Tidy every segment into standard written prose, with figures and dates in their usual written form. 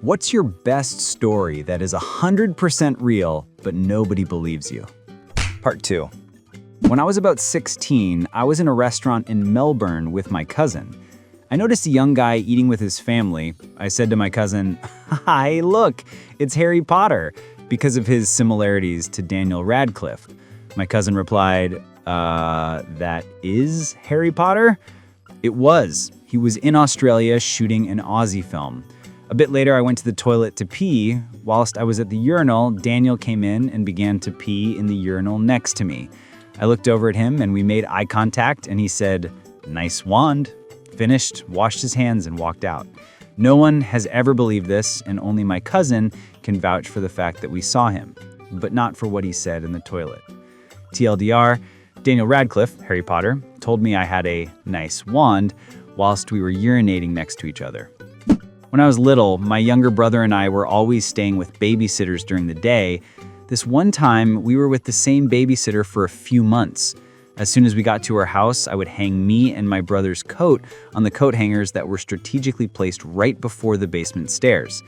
What's your best story that is 100% real, but nobody believes you? Part 2. When I was about 16, I was in a restaurant in Melbourne with my cousin. I noticed a young guy eating with his family. I said to my cousin, "Hi, look, it's Harry Potter," because of his similarities to Daniel Radcliffe. My cousin replied, that is Harry Potter? It was. He was in Australia shooting an Aussie film. A bit later, I went to the toilet to pee. Whilst I was at the urinal, Daniel came in and began to pee in the urinal next to me. I looked over at him and we made eye contact and he said, "Nice wand." Finished, washed his hands and walked out. No one has ever believed this, and only my cousin can vouch for the fact that we saw him, but not for what he said in the toilet. TLDR, Daniel Radcliffe, Harry Potter, told me I had a nice wand whilst we were urinating next to each other. When I was little, my younger brother and I were always staying with babysitters during the day. This one time, we were with the same babysitter for a few months. As soon as we got to our house, I would hang me and my brother's coat on the coat hangers that were strategically placed right before the basement stairs.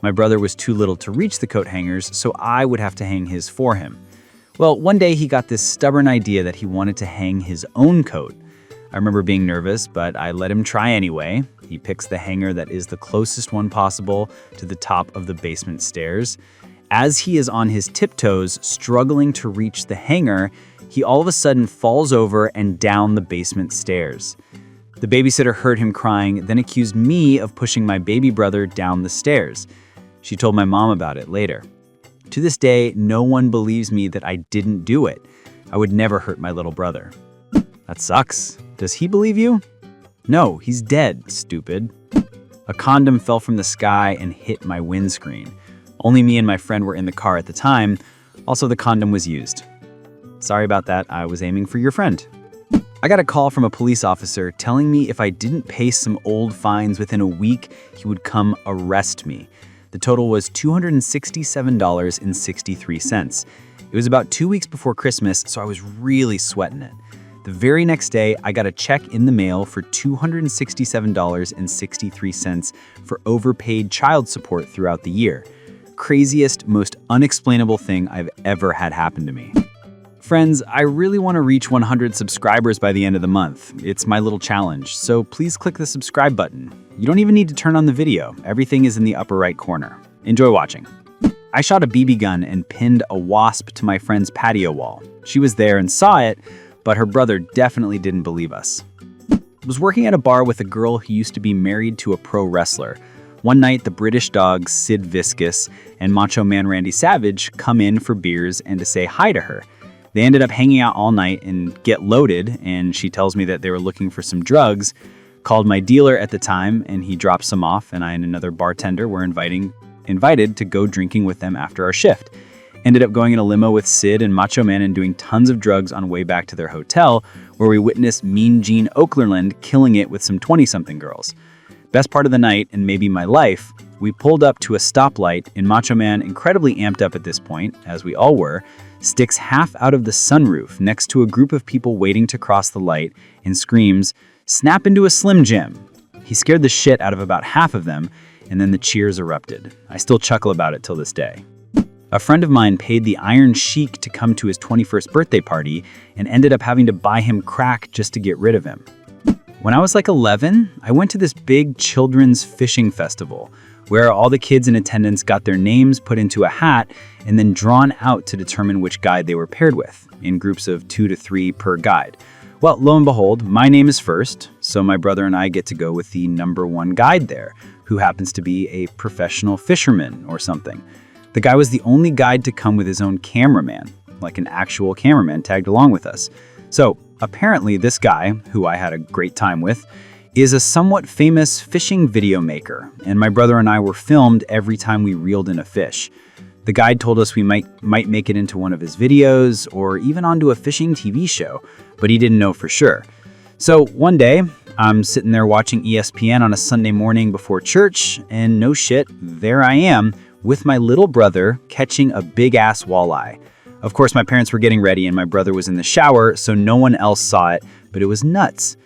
My brother was too little to reach the coat hangers, so I would have to hang his for him. Well, one day he got this stubborn idea that he wanted to hang his own coat. I remember being nervous, but I let him try anyway. He picks the hanger that is the closest one possible to the top of the basement stairs. As he is on his tiptoes, struggling to reach the hanger, he all of a sudden falls over and down the basement stairs. The babysitter heard him crying, then accused me of pushing my baby brother down the stairs. She told my mom about it later. To this day, no one believes me that I didn't do it. I would never hurt my little brother. That sucks. Does he believe you? No, he's dead, stupid. A condom fell from the sky and hit my windscreen. Only me and my friend were in the car at the time. Also, the condom was used. Sorry about that, I was aiming for your friend. I got a call from a police officer telling me if I didn't pay some old fines within a week, he would come arrest me. The total was $267.63. It was about 2 weeks before Christmas, so I was really sweating it. The very next day, I got a check in the mail for $267.63 for overpaid child support throughout the year. Craziest, most unexplainable thing I've ever had happen to me. Friends, I really want to reach 100 subscribers by the end of the month. It's my little challenge, so please click the subscribe button. You don't even need to turn on the video. Everything is in the upper right corner. Enjoy watching. I shot a BB gun and pinned a wasp to my friend's patio wall. She was there and saw it, but her brother definitely didn't believe us. I was working at a bar with a girl who used to be married to a pro wrestler. One night, the British dogs Sid Vicious and Macho Man Randy Savage come in for beers and to say hi to her. They ended up hanging out all night and get loaded, and she tells me that they were looking for some drugs. Called my dealer at the time, and he dropped some off, and I and another bartender were invited to go drinking with them after our shift. Ended up going in a limo with Sid and Macho Man and doing tons of drugs on way back to their hotel, where we witnessed Mean Gene Okerlund killing it with some 20-something girls. Best part of the night, and maybe my life, we pulled up to a stoplight, and Macho Man, incredibly amped up at this point, as we all were, sticks half out of the sunroof next to a group of people waiting to cross the light and screams, "Snap into a Slim Jim." He scared the shit out of about half of them, and then the cheers erupted. I still chuckle about it till this day. A friend of mine paid the Iron Sheik to come to his 21st birthday party and ended up having to buy him crack just to get rid of him. When I was like 11, I went to this big children's fishing festival where all the kids in attendance got their names put into a hat and then drawn out to determine which guide they were paired with, in groups of 2 to 3 per guide. Well, lo and behold, my name is first, so my brother and I get to go with the number 1 guide there, who happens to be a professional fisherman or something. The guy was the only guide to come with his own cameraman, like an actual cameraman tagged along with us. So apparently this guy, who I had a great time with, is a somewhat famous fishing video maker, and my brother and I were filmed every time we reeled in a fish. The guide told us we might make it into one of his videos or even onto a fishing TV show, but he didn't know for sure. So one day, I'm sitting there watching ESPN on a Sunday morning before church, and no shit, there I am, with my little brother catching a big-ass walleye. Of course, my parents were getting ready and my brother was in the shower, so no one else saw it, but it was nuts.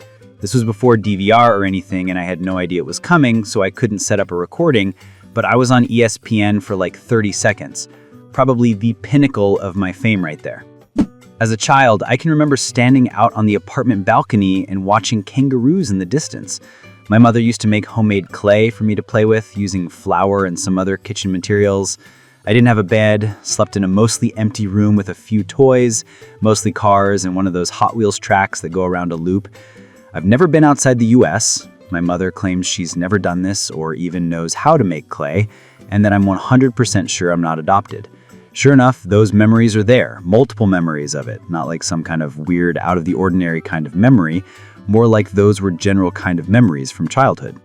This was before DVR or anything, and I had no idea it was coming, so I couldn't set up a recording, but I was on ESPN for like 30 seconds. Probably the pinnacle of my fame right there. As a child, I can remember standing out on the apartment balcony and watching kangaroos in the distance. My mother used to make homemade clay for me to play with using flour and some other kitchen materials. I didn't have a bed, slept in a mostly empty room with a few toys, mostly cars and one of those Hot Wheels tracks that go around a loop. I've never been outside the US. My mother claims she's never done this or even knows how to make clay, and that I'm 100% sure I'm not adopted. Sure enough, those memories are there, multiple memories of it, not like some kind of weird, out-of-the-ordinary kind of memory, more like those were general kind of memories from childhood.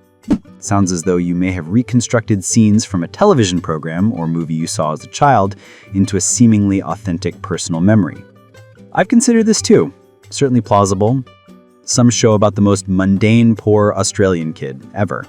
Sounds as though you may have reconstructed scenes from a television program or movie you saw as a child into a seemingly authentic personal memory. I've considered this too. Certainly plausible. Some show about the most mundane, poor Australian kid ever.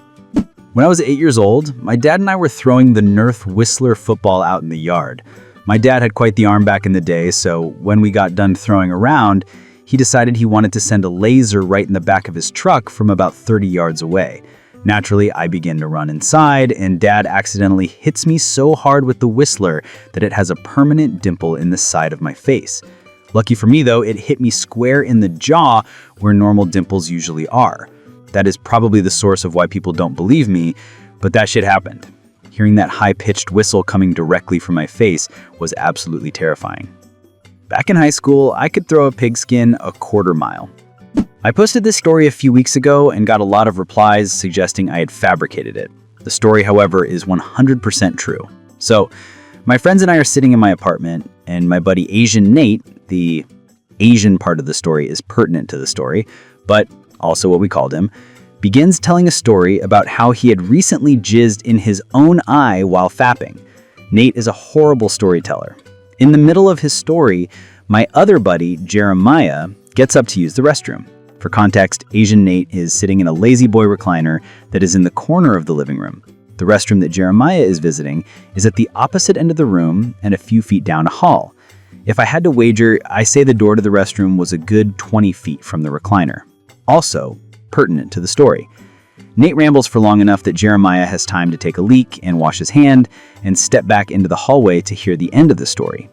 When I was 8 years old, my dad and I were throwing the Nerf Whistler football out in the yard. My dad had quite the arm back in the day, so when we got done throwing around, he decided he wanted to send a laser right in the back of his truck from about 30 yards away. Naturally, I begin to run inside, and Dad accidentally hits me so hard with the Whistler that it has a permanent dimple in the side of my face. Lucky for me, though, it hit me square in the jaw where normal dimples usually are. That is probably the source of why people don't believe me, but that shit happened. Hearing that high-pitched whistle coming directly from my face was absolutely terrifying. Back in high school, I could throw a pigskin a quarter mile. I posted this story a few weeks ago and got a lot of replies suggesting I had fabricated it. The story, however, is 100% true. So, my friends and I are sitting in my apartment, and my buddy Asian Nate, the Asian part of the story is pertinent to the story, but also what we called him, begins telling a story about how he had recently jizzed in his own eye while fapping. Nate is a horrible storyteller. In the middle of his story, my other buddy, Jeremiah, gets up to use the restroom. For context, Asian Nate is sitting in a lazy boy recliner that is in the corner of the living room. The restroom that Jeremiah is visiting is at the opposite end of the room and a few feet down a hall. If I had to wager, I say the door to the restroom was a good 20 feet from the recliner. Also, pertinent to the story. Nate rambles for long enough that Jeremiah has time to take a leak and wash his hand and step back into the hallway to hear the end of the story.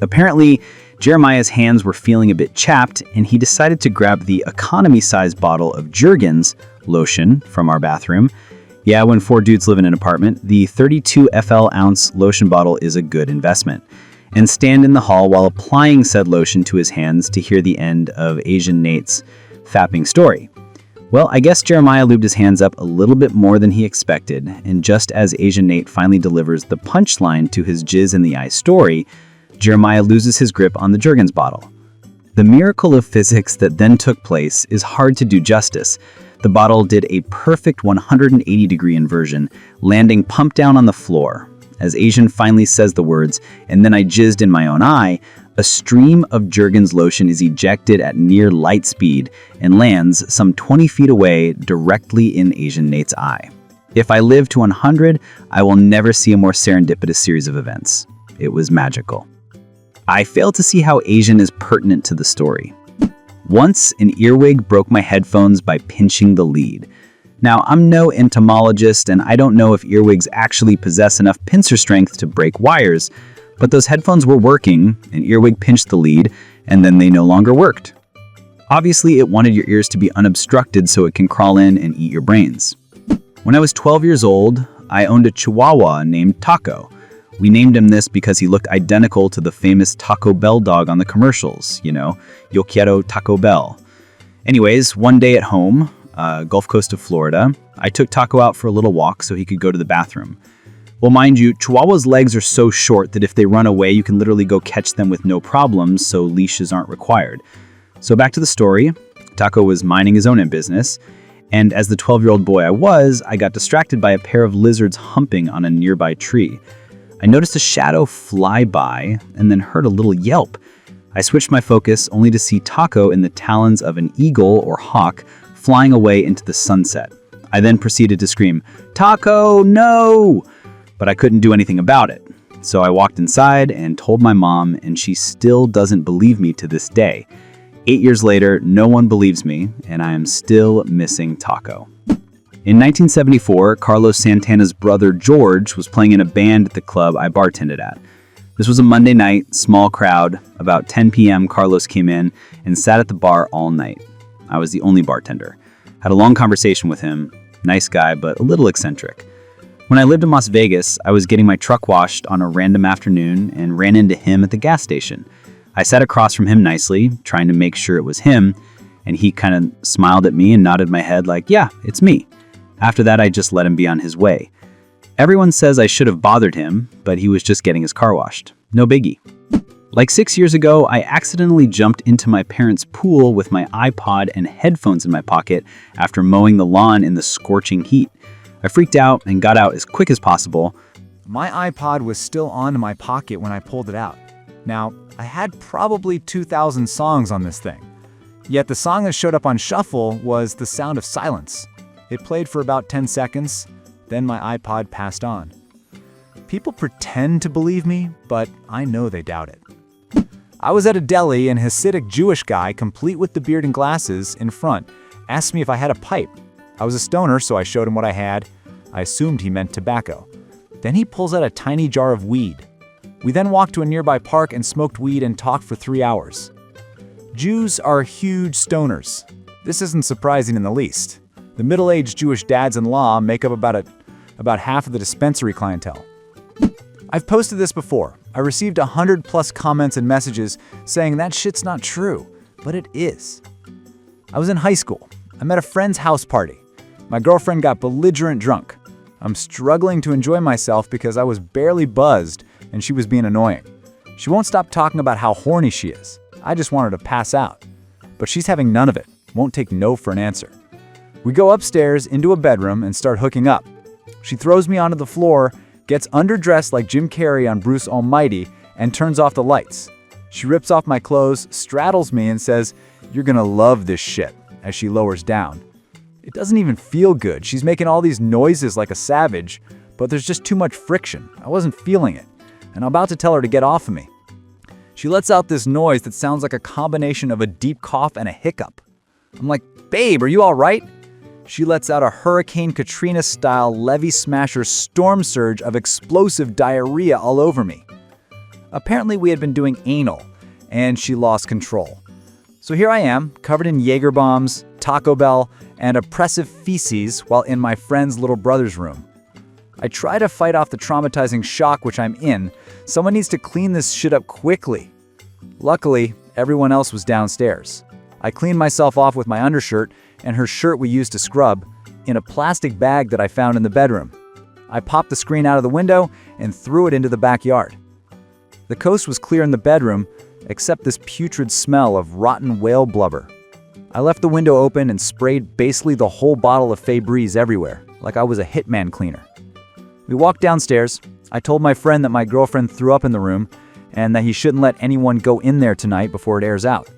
Apparently, Jeremiah's hands were feeling a bit chapped, and he decided to grab the economy-sized bottle of Jergens lotion from our bathroom. Yeah, when 4 dudes live in an apartment, the 32 FL ounce lotion bottle is a good investment. And stand in the hall while applying said lotion to his hands to hear the end of Asian Nate's fapping story. Well, I guess Jeremiah lubed his hands up a little bit more than he expected, and just as Asian Nate finally delivers the punchline to his jizz in the eye story, Jeremiah loses his grip on the Jergens bottle. The miracle of physics that then took place is hard to do justice. The bottle did a perfect 180-degree inversion, landing pump down on the floor. As Asian finally says the words, "and then I jizzed in my own eye," a stream of Jergens lotion is ejected at near light speed and lands some 20 feet away directly in Asian Nate's eye. If I live to 100, I will never see a more serendipitous series of events. It was magical. I fail to see how Asian is pertinent to the story. Once, an earwig broke my headphones by pinching the lead. Now, I'm no entomologist, and I don't know if earwigs actually possess enough pincer strength to break wires, but those headphones were working, an earwig pinched the lead, and then they no longer worked. Obviously, it wanted your ears to be unobstructed so it can crawl in and eat your brains. When I was 12 years old, I owned a Chihuahua named Taco. We named him this because he looked identical to the famous Taco Bell dog on the commercials, Yo quiero Taco Bell. Anyways, one day at home, Gulf Coast of Florida, I took Taco out for a little walk so he could go to the bathroom. Well, mind you, Chihuahua's legs are so short that if they run away, you can literally go catch them with no problems, so leashes aren't required. So back to the story, Taco was minding his own business, and as the 12-year-old boy I got distracted by a pair of lizards humping on a nearby tree. I noticed a shadow fly by and then heard a little yelp. I switched my focus only to see Taco in the talons of an eagle or hawk flying away into the sunset. I then proceeded to scream, "Taco, no!" But I couldn't do anything about it. So I walked inside and told my mom, and she still doesn't believe me to this day. 8 years later, no one believes me, and I am still missing Taco. In 1974, Carlos Santana's brother George was playing in a band at the club I bartended at. This was a Monday night, small crowd. About 10 p.m., Carlos came in and sat at the bar all night. I was the only bartender. Had a long conversation with him. Nice guy, but a little eccentric. When I lived in Las Vegas, I was getting my truck washed on a random afternoon and ran into him at the gas station. I sat across from him nicely, trying to make sure it was him, and he kind of smiled at me and nodded my head like, yeah, it's me. After that, I just let him be on his way. Everyone says I should have bothered him, but he was just getting his car washed. No biggie. Like 6 years ago, I accidentally jumped into my parents' pool with my iPod and headphones in my pocket after mowing the lawn in the scorching heat. I freaked out and got out as quick as possible. My iPod was still on in my pocket when I pulled it out. Now, I had probably 2,000 songs on this thing. Yet the song that showed up on shuffle was The Sound of Silence. It played for about 10 seconds, then my iPod passed on. People pretend to believe me, but I know they doubt it. I was at a deli and a Hasidic Jewish guy, complete with the beard and glasses, in front, asked me if I had a pipe. I was a stoner, so I showed him what I had. I assumed he meant tobacco. Then he pulls out a tiny jar of weed. We then walked to a nearby park and smoked weed and talked for 3 hours. Jews are huge stoners. This isn't surprising in the least. The middle-aged Jewish dads-in-law make up about half of the dispensary clientele. I've posted this before. I received 100+ comments and messages saying that shit's not true, but it is. I was in high school. I'm at a friend's house party. My girlfriend got belligerent drunk. I'm struggling to enjoy myself because I was barely buzzed and she was being annoying. She won't stop talking about how horny she is. I just want her to pass out. But she's having none of it. Won't take no for an answer. We go upstairs into a bedroom and start hooking up. She throws me onto the floor, gets underdressed like Jim Carrey on Bruce Almighty, and turns off the lights. She rips off my clothes, straddles me, and says, "You're gonna love this shit," as she lowers down. It doesn't even feel good. She's making all these noises like a savage, but there's just too much friction. I wasn't feeling it, and I'm about to tell her to get off of me. She lets out this noise that sounds like a combination of a deep cough and a hiccup. I'm like, "Babe, are you all right?" She lets out a Hurricane Katrina-style levee smasher storm surge of explosive diarrhea all over me. Apparently we had been doing anal, and she lost control. So here I am, covered in Jaeger bombs, Taco Bell, and oppressive feces while in my friend's little brother's room. I try to fight off the traumatizing shock which I'm in. Someone needs to clean this shit up quickly. Luckily, everyone else was downstairs. I cleaned myself off with my undershirt and her shirt we used to scrub in a plastic bag that I found in the bedroom. I popped the screen out of the window and threw it into the backyard. The coast was clear in the bedroom, except this putrid smell of rotten whale blubber. I left the window open and sprayed basically the whole bottle of Febreze everywhere, like I was a hitman cleaner. We walked downstairs. I told my friend that my girlfriend threw up in the room and that he shouldn't let anyone go in there tonight before it airs out.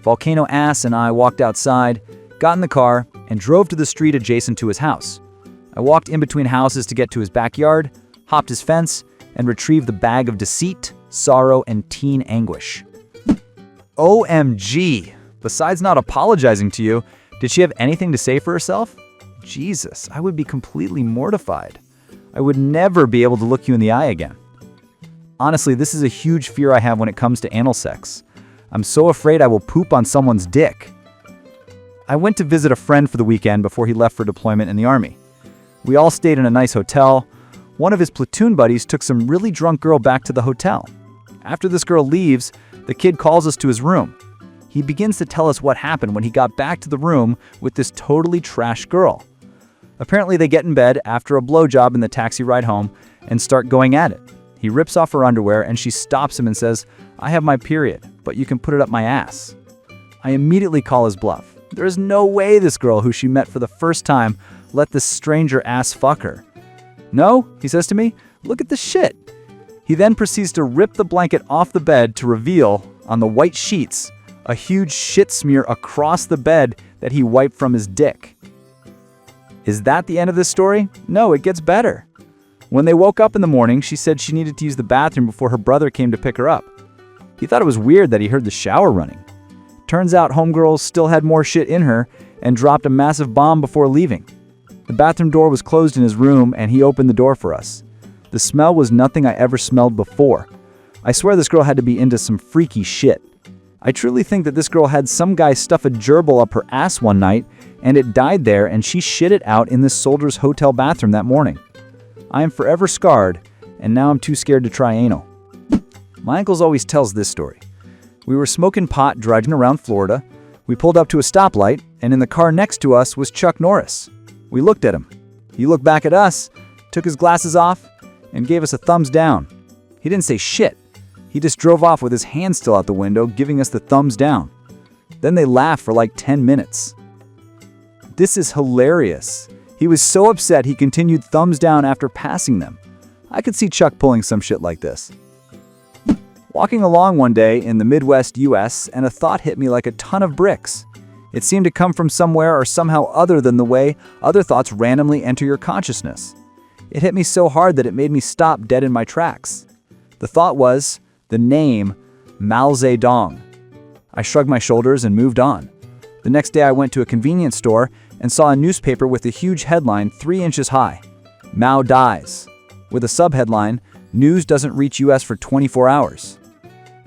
Volcano Ass and I walked outside, got in the car, and drove to the street adjacent to his house. I walked in between houses to get to his backyard, hopped his fence, and retrieved the bag of deceit, sorrow, and teen anguish. OMG! Besides not apologizing to you, did she have anything to say for herself? Jesus, I would be completely mortified. I would never be able to look you in the eye again. Honestly, this is a huge fear I have when it comes to anal sex. I'm so afraid I will poop on someone's dick. I went to visit a friend for the weekend before he left for deployment in the Army. We all stayed in a nice hotel. One of his platoon buddies took some really drunk girl back to the hotel. After this girl leaves, the kid calls us to his room. He begins to tell us what happened when he got back to the room with this totally trash girl. Apparently they get in bed after a blowjob in the taxi ride home and start going at it. He rips off her underwear and she stops him and says, "I have my period, but you can put it up my ass." I immediately call his bluff. There is no way this girl, who she met for the first time, let this stranger ass fuck her. "No," he says to me, "look at the shit." He then proceeds to rip the blanket off the bed to reveal, on the white sheets, a huge shit smear across the bed that he wiped from his dick. Is that the end of this story? No, it gets better. When they woke up in the morning, she said she needed to use the bathroom before her brother came to pick her up. He thought it was weird that he heard the shower running. Turns out homegirl still had more shit in her and dropped a massive bomb before leaving. The bathroom door was closed in his room, and he opened the door for us. The smell was nothing I ever smelled before. I swear this girl had to be into some freaky shit. I truly think that this girl had some guy stuff a gerbil up her ass one night, and it died there, and she shit it out in this soldier's hotel bathroom that morning. I am forever scarred, and now I'm too scared to try anal. My uncle always tells this story. We were smoking pot driving around Florida. We pulled up to a stoplight, and in the car next to us was Chuck Norris. We looked at him. He looked back at us, took his glasses off, and gave us a thumbs down. He didn't say shit. He just drove off with his hand still out the window, giving us the thumbs down. Then they laughed for like 10 minutes. This is hilarious. He was so upset he continued thumbs down after passing them. I could see Chuck pulling some shit like this. Walking along one day in the Midwest US, and a thought hit me like a ton of bricks. It seemed to come from somewhere or somehow other than the way other thoughts randomly enter your consciousness. It hit me so hard that it made me stop dead in my tracks. The thought was the name Mao Zedong. I shrugged my shoulders and moved on. The next day I went to a convenience store and saw a newspaper with a huge headline 3 inches high. Mao dies. With a subheadline, news doesn't reach US for 24 hours.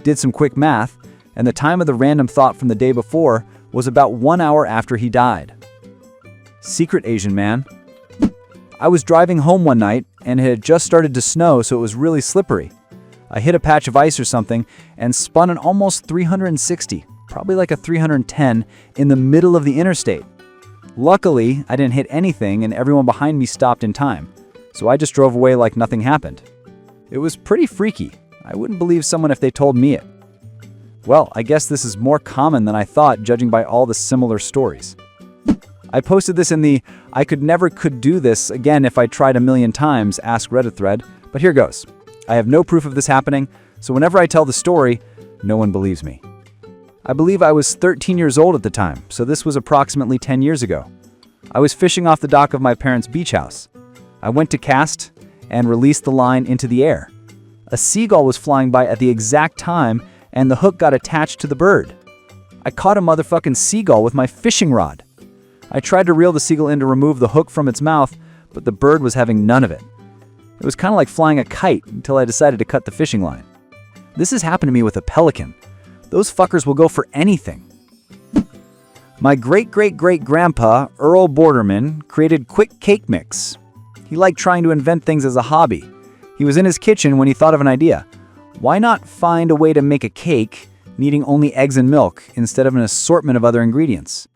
Did some quick math, and the time of the random thought from the day before was about 1 hour after he died. Secret Asian man. I was driving home one night, and it had just started to snow, so it was really slippery. I hit a patch of ice or something and spun an almost 360, probably like a 310, in the middle of the interstate. Luckily, I didn't hit anything and everyone behind me stopped in time, so I just drove away like nothing happened. It was pretty freaky. I wouldn't believe someone if they told me it. Well, I guess this is more common than I thought, judging by all the similar stories. I posted this in the I could never could do this again if I tried a million times Ask Reddit thread, but here goes. I have no proof of this happening, so whenever I tell the story, no one believes me. I believe I was 13 years old at the time, so this was approximately 10 years ago. I was fishing off the dock of my parents' beach house. I went to cast and released the line into the air. A seagull was flying by at the exact time, and the hook got attached to the bird. I caught a motherfucking seagull with my fishing rod. I tried to reel the seagull in to remove the hook from its mouth, but the bird was having none of it. It was kind of like flying a kite until I decided to cut the fishing line. This has happened to me with a pelican. Those fuckers will go for anything. My great-great-great-grandpa, Earl Borderman, created quick cake mix. He liked trying to invent things as a hobby. He was in his kitchen when he thought of an idea. Why not find a way to make a cake needing only eggs and milk instead of an assortment of other ingredients?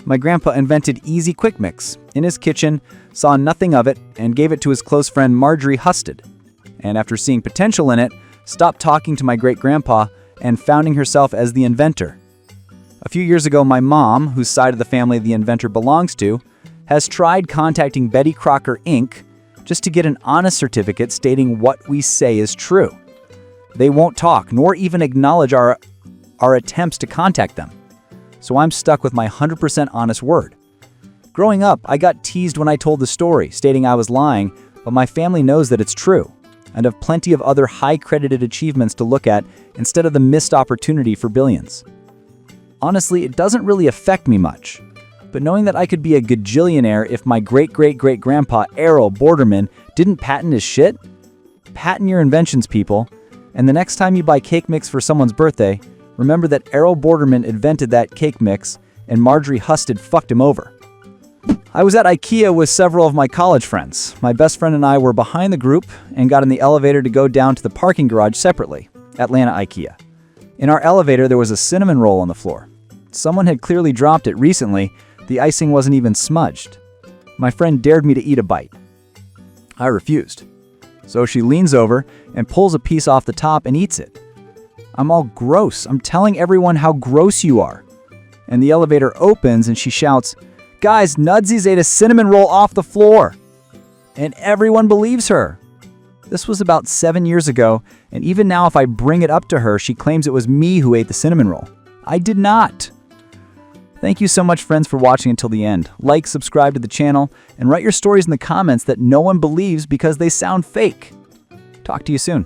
My grandpa invented Easy Quick Mix in his kitchen, saw nothing of it, and gave it to his close friend Marjorie Husted. And after seeing potential in it, stopped talking to my great-grandpa and founding herself as the inventor. A few years ago, my mom, whose side of the family the inventor belongs to, has tried contacting Betty Crocker Inc. just to get an honest certificate stating what we say is true. They won't talk, nor even acknowledge our attempts to contact them. So I'm stuck with my 100% honest word. Growing up, I got teased when I told the story, stating I was lying, but my family knows that it's true, and have plenty of other high-credited achievements to look at instead of the missed opportunity for billions. Honestly, it doesn't really affect me much, but knowing that I could be a gajillionaire if my great-great-great-grandpa Errol Borderman didn't patent his shit? Patent your inventions, people, and the next time you buy cake mix for someone's birthday, remember that Errol Borderman invented that cake mix and Marjorie Husted fucked him over. I was at IKEA with several of my college friends. My best friend and I were behind the group and got in the elevator to go down to the parking garage separately, Atlanta IKEA. In our elevator, there was a cinnamon roll on the floor. Someone had clearly dropped it recently. The icing wasn't even smudged. My friend dared me to eat a bite. I refused. So she leans over and pulls a piece off the top and eats it. I'm all gross. I'm telling everyone how gross you are. And the elevator opens and she shouts, "Guys, Nudsies ate a cinnamon roll off the floor." And everyone believes her. This was about 7 years ago, and even now if I bring it up to her, she claims it was me who ate the cinnamon roll. I did not. Thank you so much, friends, for watching until the end. Like, subscribe to the channel, and write your stories in the comments that no one believes because they sound fake. Talk to you soon.